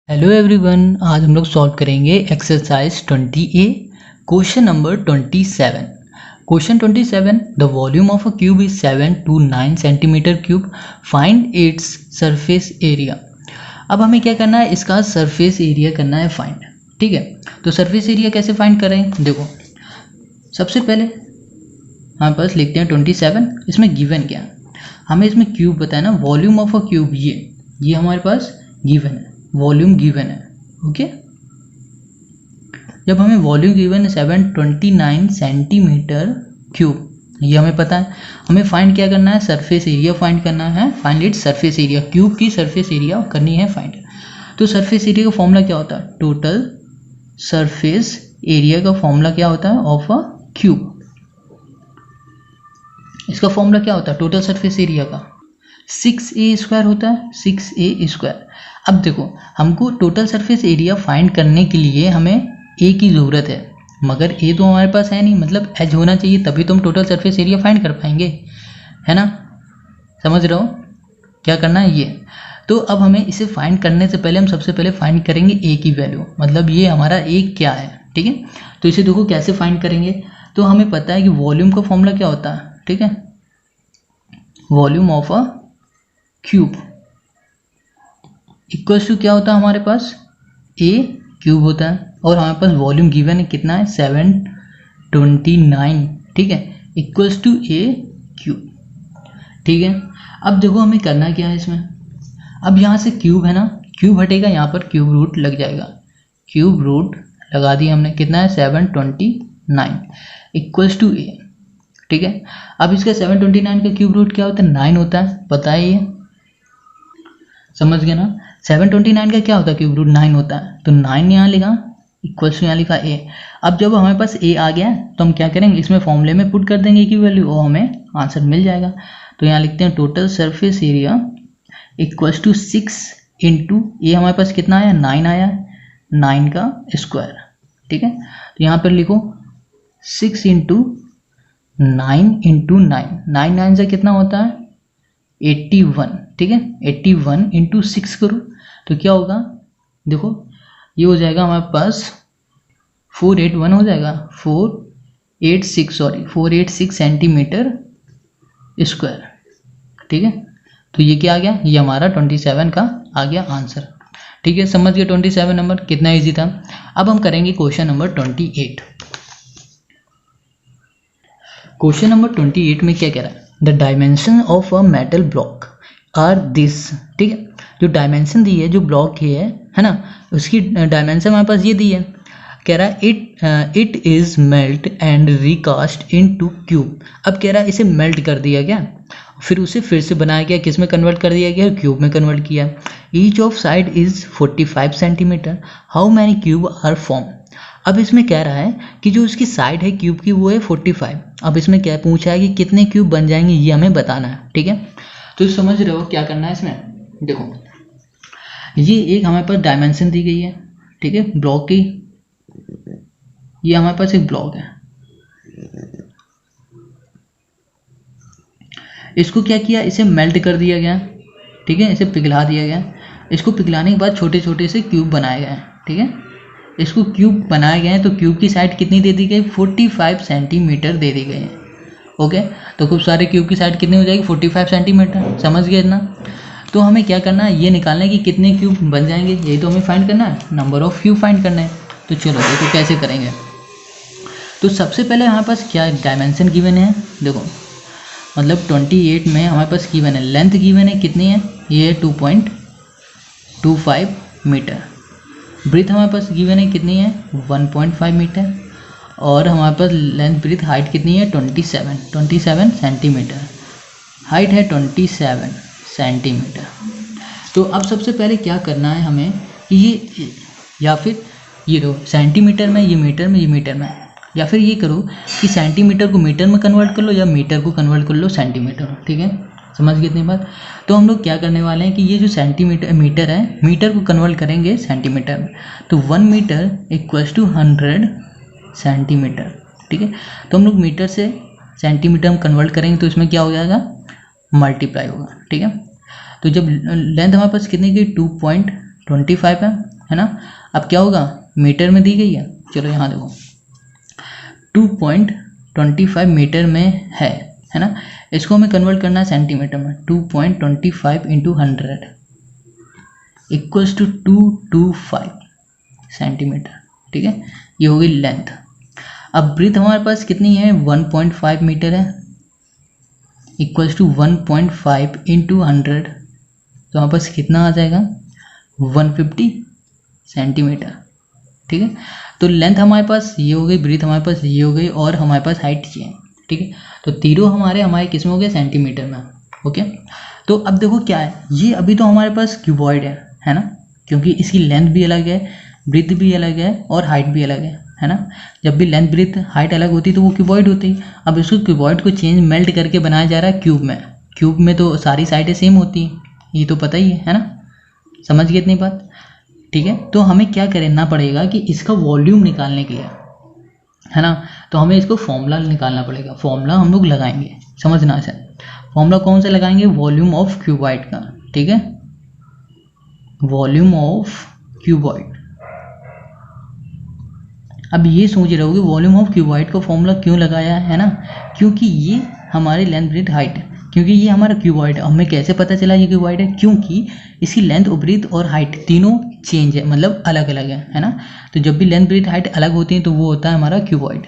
Hello everyone, आज हम लोग सॉल्व करेंगे exercise 20A question number 27। Question 27, the volume of a cube is 7 to 9 centimetre cube, find its surface area. अब हमें क्या करना है, इसका सरफेस एरिया करना है फाइंड। ठीक है, तो सरफेस एरिया कैसे फाइंड करें, देखो सबसे पहले हमारे पास लिखते हैं 27। इसमें गिवन क्या है, हमें इसमें क्यूब बताया ना, वॉल्यूम ऑफ अ क्यूब ये हमारे पास गिवन है, वॉल्यूम गिवन है। ओके, जब हमें वॉल्यूम गिवन है 729 सेंटीमीटर क्यूब, ये हमें पता है। हमें फाइंड क्या करना है, सरफेस एरिया फाइंड करना है। Find it surface area, cube की सरफेस एरिया करनी है फाइंड। तो सरफेस एरिया का फॉर्मूला क्या होता है, टोटल सरफेस एरिया का फॉर्मूला क्या होता है ऑफ अ क्यूब। इसका फॉर्मूला क्या होता है टोटल सरफेस एरिया का, 6a² होता है, 6a²। अब देखो, हमको टोटल सरफेस एरिया फाइंड करने के लिए हमें ए की ज़रूरत है, मगर ए तो हमारे पास है नहीं, मतलब एच होना चाहिए, तभी तो हम टोटल सरफेस एरिया फाइंड कर पाएंगे, है ना। समझ रहे हो क्या करना है ये। तो अब हमें इसे फाइंड करने से पहले हम सबसे पहले फाइंड करेंगे ए की वैल्यू, मतलब ये हमारा ए क्या है। ठीक है, तो इसे देखो कैसे फाइंड करेंगे। तो हमें पता है कि वॉल्यूम का फॉर्मूला क्या होता है, ठीक है, volume of a cube equals to क्या होता है हमारे पास, ए क्यूब होता है, और हमारे पास वॉल्यूम गिवन है कितना है 729। ठीक है, इक्वल्स टू ए क्यूब। ठीक है, अब देखो हमें करना क्या है इसमें। अब यहाँ से क्यूब है ना, क्यूब हटेगा, यहाँ पर क्यूब रूट लग जाएगा, क्यूब रूट लगा दिया हमने, कितना है 729 इक्वल्स टू ए। ठीक है, अब इसका 729 का क्यूब रूट क्या होता है, 9 होता है, पता है ये, समझ गए ना। 729 का क्या होता है, क्यूब रूट 9 होता है, तो 9 यहाँ लिखा इक्वल्स टू यहाँ लिखा ए। अब जब हमारे पास ए आ गया तो हम क्या करेंगे, इसमें फॉर्मूले में पुट कर देंगे की वैल्यू, और हमें आंसर मिल जाएगा। तो यहाँ लिखते हैं total surface area equals to 6 into A, हमारे पास कितना आया 9 आया, 9 का स्क्वायर। ठीक है, तो यहाँ पर लिखो 6 इंटू 9 इंटू 9, 9 से कितना होता है 81। ठीक है, 81 इंटू 6 करो तो क्या होगा, देखो ये हो जाएगा हमारे पास 481 हो जाएगा, 486 सेंटीमीटर स्क्वायर। ठीक है, तो ये क्या आ गया, ये हमारा 27 का आ गया आंसर। ठीक है, समझ गए 27 नंबर कितना इजी था। अब हम करेंगे क्वेश्चन नंबर 28। क्वेश्चन नंबर 28 में क्या कह रहा है, the dimension of a metal block are this. ठीक है, जो डायमेंशन दी है, जो ब्लॉक है ना, उसकी डायमेंशन हमारे पास ये दी है। कह रहा है it is melt and recast in two cube. अब कह रहा है इसे मेल्ट कर दिया गया, फिर उसे फिर से बनाया गया, किस में कन्वर्ट कर दिया गया, क्यूब में कन्वर्ट किया। Each of side is 45 centimetre, how many cube are form. अब इसमें कह रहा है कि जो उसकी साइड है क्यूब की वो है 45। अब इसमें क्या पूछा है कि कितने क्यूब बन जाएंगे, ये हमें बताना है। ठीक है, तो समझ रहे हो क्या करना है इसमें। देखो ये एक हमारे पास डायमेंशन दी गई है, ठीक है, ब्लॉक की, ये हमारे पास एक ब्लॉक है, इसको क्या किया, इसे मेल्ट कर दिया गया। ठीक है, इसे पिघला दिया गया, इसको पिघलाने के बाद छोटे छोटे से क्यूब बनाए गए। ठीक है, इसको क्यूब बनाए गए हैं, तो क्यूब की साइड कितनी दे दी गई, 45 सेंटीमीटर दे दी गई है। ओके, तो खूब सारे क्यूब की साइड कितनी हो जाएगी 45 सेंटीमीटर, समझ गए इतना। तो हमें क्या करना है, ये निकालना है कि कितने क्यूब बन जाएंगे, यही तो हमें फाइंड करना है, नंबर ऑफ क्यूब फाइंड करना है। तो चलो देखो कैसे करेंगे। तो सबसे पहले हमारे पास क्या डायमेंशन गिवन है, देखो मतलब 28 में हमारे पास गिवन है, लेंथ गिवन है कितनी है, ये 2.25 मीटर। ब्रीथ हमारे पास गिवन है कितनी है 1.5 मीटर, और हमारे पास लेंथ ब्रीथ हाइट कितनी है 27 सेंटीमीटर, हाइट है 27 सेंटीमीटर। तो अब सबसे पहले क्या करना है हमें कि ये, या फिर ये दो सेंटीमीटर में, ये मीटर में, ये मीटर में, या फिर ये करो कि सेंटीमीटर को मीटर में कन्वर्ट कर लो, या मीटर को कन्वर्ट कर लो सेंटीमीटर। ठीक है, समझ गए इतनी बात। तो हम लोग क्या करने वाले हैं कि ये जो मीटर है, मीटर को कन्वर्ट करेंगे सेंटीमीटर में, तो 1 मीटर इक्वल्स टू 100 सेंटीमीटर। ठीक है, तो हम लोग मीटर से सेंटीमीटर में कन्वर्ट करेंगे, तो इसमें क्या हो जाएगा, मल्टीप्लाई होगा। ठीक है, तो जब लेंथ हमारे पास कितनी की 2.25 है, है ना। अब क्या होगा, मीटर में दी गई है, चलो यहाँ देखो 2.25 मीटर में है ना। इसको हमें कन्वर्ट करना है सेंटीमीटर में। 2.25 इंटू 100 इक्वल्स टू 225 सेंटीमीटर, ठीक है। ये होगी लेंथ। अब ब्रीथ हमारे पास कितनी है, 1.5 मीटर है, इक्वल्स टू 1.5 इंटू 100, तो हमारे पास कितना आ जाएगा, 150 सेंटीमीटर, ठीक है। तो लेंथ हमारे पास ये हो गई, ब्रीथ हमारे पास ये हो गई, और हमारे पास हाइट ये, ठीक है। तो तीनों हमारे किस में हो गए, सेंटीमीटर में, ओके। तो अब देखो क्या है, ये अभी तो हमारे पास क्यूबॉइड है ना, क्योंकि इसकी लेंथ भी अलग है, ब्रीथ भी अलग है, और हाइट भी अलग है ना। जब भी लेंथ ब्रीथ हाइट अलग होती तो वो क्यूबॉइड होती। अब इसको क्यूबॉइड को चेंज मेल्ट करके बनाया जा रहा है क्यूब में। क्यूब में तो सारी साइडें सेम होती हैं, ये तो पता ही है ना, समझ गए इतनी बात, ठीक है। तो हमें क्या करना पड़ेगा कि इसका वॉल्यूम निकालने के लिए, है ना, तो हमें इसको फॉर्मूला निकालना पड़ेगा। फॉर्मूला हम लोग लगाएंगे, समझना से। फॉर्मूला कौन सा लगाएंगे, वॉल्यूम ऑफ क्यूबॉइड का, ठीक है, वॉल्यूम ऑफ क्यूबॉइड। अब ये सोच रहे होगे वॉल्यूम ऑफ क्यूबॉइड का फॉर्मूला क्यों लगाया है ना, क्योंकि ये हमारे लेंथ ब्रीथ हाइट है, क्योंकि ये हमारा क्यूबॉइड है। हमें कैसे पता चला ये क्यूबॉइड है, क्योंकि इसकी लेंथ ब्रीथ और हाइट तीनों चेंज है, मतलब अलग अलग है ना। तो जब भी लेंथ ब्रीथ हाइट अलग होती है तो वो होता है हमारा क्यूबॉइड,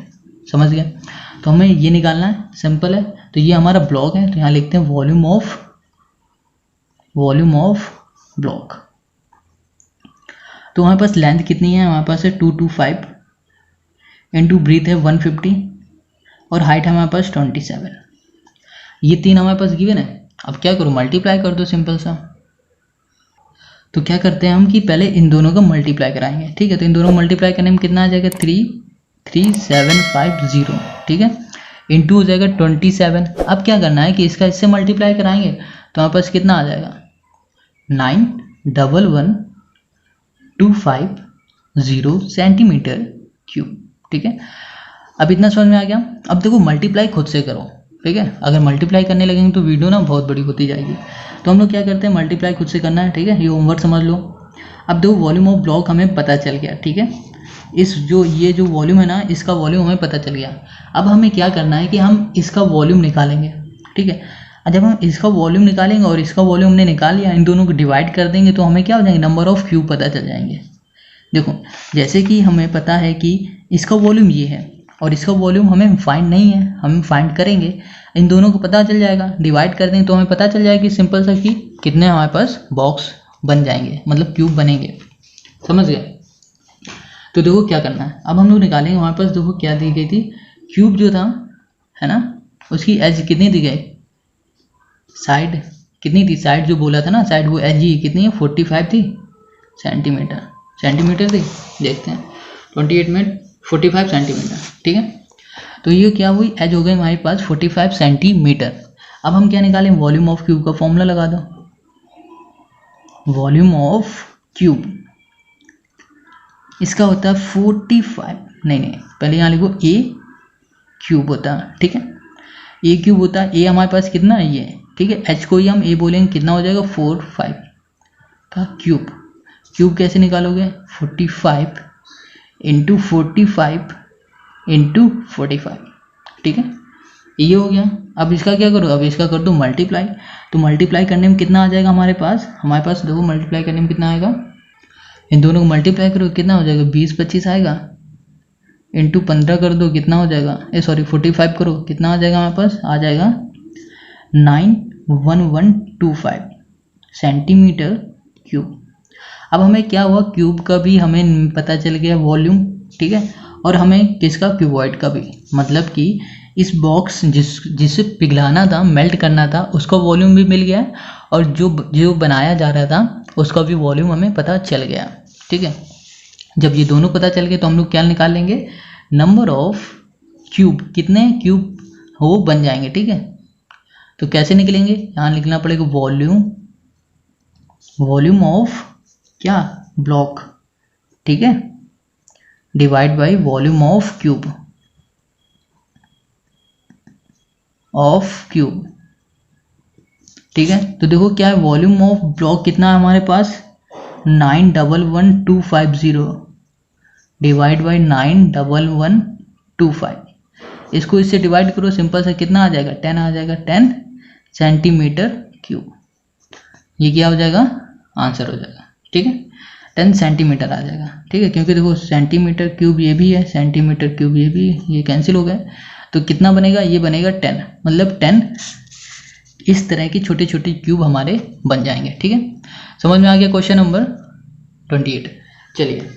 समझ गए। तो हमें ये निकालना है, सिंपल है। तो ये हमारा ब्लॉक है, तो यहाँ लिखते हैं वॉल्यूम ऑफ ब्लॉक। तो हमारे पास लेंथ कितनी है, हमारे पास है 225 इंटू ब्रीथ है 150 और हाइट है हमारे पास 27। ये तीन हमारे पास गिवन है। अब क्या करो, मल्टीप्लाई कर दो, सिंपल सा। तो क्या करते हैं हम कि पहले इन दोनों का मल्टीप्लाई कराएंगे, ठीक है। तो इन दोनों को मल्टीप्लाई करने में कितना आ जाएगा, 33750, ठीक है, इंटू हो जाएगा 27। अब क्या करना है कि इसका इससे मल्टीप्लाई कराएंगे तो हमारे पास कितना आ जाएगा, 91125 सेंटीमीटर क्यूब, ठीक है। अब इतना समझ में आ गया। अब देखो मल्टीप्लाई खुद से करो, ठीक है। अगर मल्टीप्लाई करने लगेंगे तो वीडियो ना बहुत बड़ी होती जाएगी। तो हम लोग क्या करते हैं, मल्टीप्लाई खुद से करना है, ठीक है। ये होमवर्क समझ लो। अब देखो वॉल्यूम ऑफ ब्लॉक हमें पता चल गया, ठीक है। ये जो वॉल्यूम है ना, इसका वॉल्यूम हमें पता चल गया। अब हमें क्या करना है कि हम इसका वॉल्यूम निकालेंगे, ठीक है। जब हम इसका वॉल्यूम निकालेंगे और इसका वॉल्यूम हमने निकाल लिया, इन दोनों को डिवाइड कर देंगे तो हमें क्या हो जाएंगे, नंबर ऑफ क्यूब पता चल जाएंगे। देखो जैसे कि हमें पता है कि इसका वॉल्यूम ये है और इसका वॉल्यूम हमें फाइंड नहीं है, हम फाइंड करेंगे, इन दोनों को पता चल जाएगा, डिवाइड कर देंगे तो हमें पता चल जाएगा कि सिंपल सा कि कितने हमारे पास बॉक्स बन जाएंगे, मतलब क्यूब बनेंगे, समझ गए। तो देखो क्या करना है, अब हम लोग निकालेंगे। हमारे पास देखो क्या दी गई थी, क्यूब जो था, है ना, उसकी एज कितनी दी गई, साइड कितनी थी, साइड जो बोला था ना, साइड वो एज ही कितनी है, 45 थी सेंटीमीटर थी। देखते हैं 28 में 45 सेंटीमीटर, ठीक है। तो ये क्या हुई, एज हो गई हमारे पास 45 सेंटीमीटर। अब हम क्या निकालें, वॉल्यूम ऑफ क्यूब का फॉर्मूला लगा दो। वॉल्यूम ऑफ क्यूब इसका होता है 45, नहीं पहले यहाँ लिखो ए क्यूब होता है, ठीक है। ए क्यूब होता है, ए हमारे पास कितना है ये, ठीक है। एच को ही हम ए बोलेंगे, कितना हो जाएगा 45 का क्यूब। क्यूब कैसे निकालोगे, 45 इंटू 45 इंटू 45, ठीक है, ये हो गया। अब इसका क्या करो, अब इसका कर दो मल्टीप्लाई। तो मल्टीप्लाई करने में कितना आ जाएगा हमारे पास देखो मल्टीप्लाई करने में कितना आएगा, इन दोनों को मल्टीप्लाई करो कितना हो जाएगा, 20-25 आएगा, इंटू 15 कर दो कितना हो जाएगा, 45 करो कितना आ जाएगा हमारे पास, आ जाएगा 91125 सेंटीमीटर क्यूब। अब हमें क्या हुआ, क्यूब का भी हमें पता चल गया वॉल्यूम, ठीक है, और हमें किसका, क्यूबॉइड का भी, मतलब कि इस बॉक्स जिसे पिघलाना था, मेल्ट करना था, उसका वॉल्यूम भी मिल गया, और जो बनाया जा रहा था उसका भी वॉल्यूम हमें पता चल गया, ठीक है। जब ये दोनों पता चल गए तो हम लोग क्या निकाल लेंगे, नंबर ऑफ क्यूब, कितने क्यूब वो बन जाएंगे, ठीक है। तो कैसे निकलेंगे, यहाँ लिखना पड़ेगा वॉल्यूम ऑफ क्या, ब्लॉक, ठीक है, divide by volume of cube, ठीक है। तो देखो क्या है, वॉल्यूम ऑफ ब्लॉक कितना है हमारे पास, 911250 डिवाइड बाई 91125, इसको इससे डिवाइड करो, सिंपल सा कितना आ जाएगा 10 आ जाएगा, 10 सेंटीमीटर क्यूब। ये क्या हो जाएगा, आंसर हो जाएगा। ठीक है, 10 सेंटीमीटर आ जाएगा। ठीक है, क्योंकि देखो सेंटीमीटर क्यूब ये भी है, सेंटीमीटर क्यूब ये भी, ये कैंसिल हो गए, तो कितना बनेगा, ये बनेगा 10, मतलब 10 इस तरह की छोटे छोटे क्यूब हमारे बन जाएंगे। ठीक है, समझ में आ गया क्वेश्चन नंबर 28। चलिए